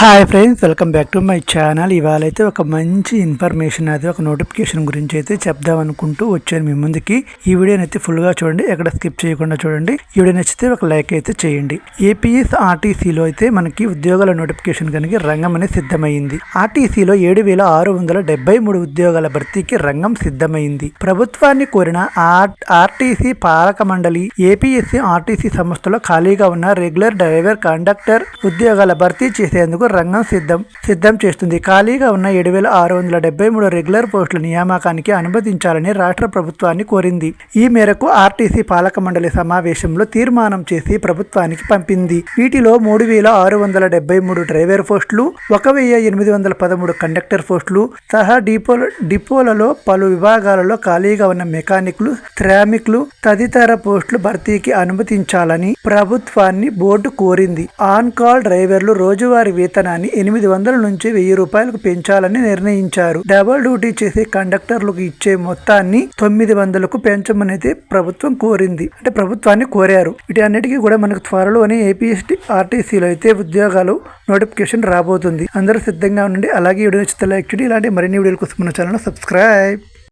Hi friends, welcome back to my channel. ఇవాళ అయితే ఒక మంచి ఇన్ఫర్మేషన్ ఒక నోటిఫికేషన్ గురించి అయితే చెప్దాం అనుకుంటూ వచ్చాను మీ ముందుకి. ఈ వీడియోని అయితే ఫుల్గా చూడండి, ఎక్కడ స్కిప్ చేయకుండా చూడండి. ఈ వీడియో నచ్చితే ఒక లైక్ అయితే చేయండి. ఏపీఎస్ ఆర్టీసీలో అయితే మనకి ఉద్యోగాల నోటిఫికేషన్ కనుక రంగం అనేది సిద్ధమైంది. ఆర్టీసీలో 7,673 ఉద్యోగాల భర్తీకి రంగం సిద్ధమైంది. ప్రభుత్వాన్ని కోరిన ఆర్టీసీ పాలక మండలి ఏపీఎస్సీ ఆర్టీసీ సంస్థలో ఖాళీగా ఉన్న రెగ్యులర్ డ్రైవర్, కండక్టర్ ఉద్యోగాల భర్తీ చేసేందుకు రంగం సిద్ధం చేస్తుంది. ఖాళీగా ఉన్న 7,673 రెగ్యులర్ పోస్టుల నియామకానికి అనుమతించాలని రాష్ట్ర ప్రభుత్వాన్ని కోరింది. ఈ మేరకు ఆర్టీసీ పాలక మండలి సమావేశంలో తీర్మానం చేసి ప్రభుత్వానికి పంపింది. వీటిలో 3,673 డ్రైవర్ పోస్టులు, 1,813 కండక్టర్ పోస్టులు సహా డిపోలలో పలు విభాగాలలో ఖాళీగా ఉన్న మెకానిక్లు, శ్రామికులు తదితర పోస్టులు భర్తీకి అనుమతించాలని ప్రభుత్వాన్ని బోర్డు కోరింది. ఆన్ కాల్ డ్రైవర్లు రోజువారీ వేతనాన్ని 800 నుంచి 1000 రూపాయలకు పెంచాలని నిర్ణయించారు. డబుల్ డ్యూటీ చేసే కండక్టర్లకు ఇచ్చే మొత్తాన్ని 900కు పెంచమని ప్రభుత్వం కోరింది. అంటే ప్రభుత్వాన్ని కోరారు. వీటన్నిటికీ కూడా మనకు త్వరలోనే ఏపీఎస్టీ ఆర్టీసీలో అయితే ఉద్యోగాలు నోటిఫికేషన్ రాబోతుంది. అందరూ సిద్ధంగా ఉండండి. అలాగే వీడియో నచ్చితే లైక్ చేయండి. ఇలాంటి మరిన్ని వీడియోల కోసం మన ఛానల్ సబ్స్క్రైబ్.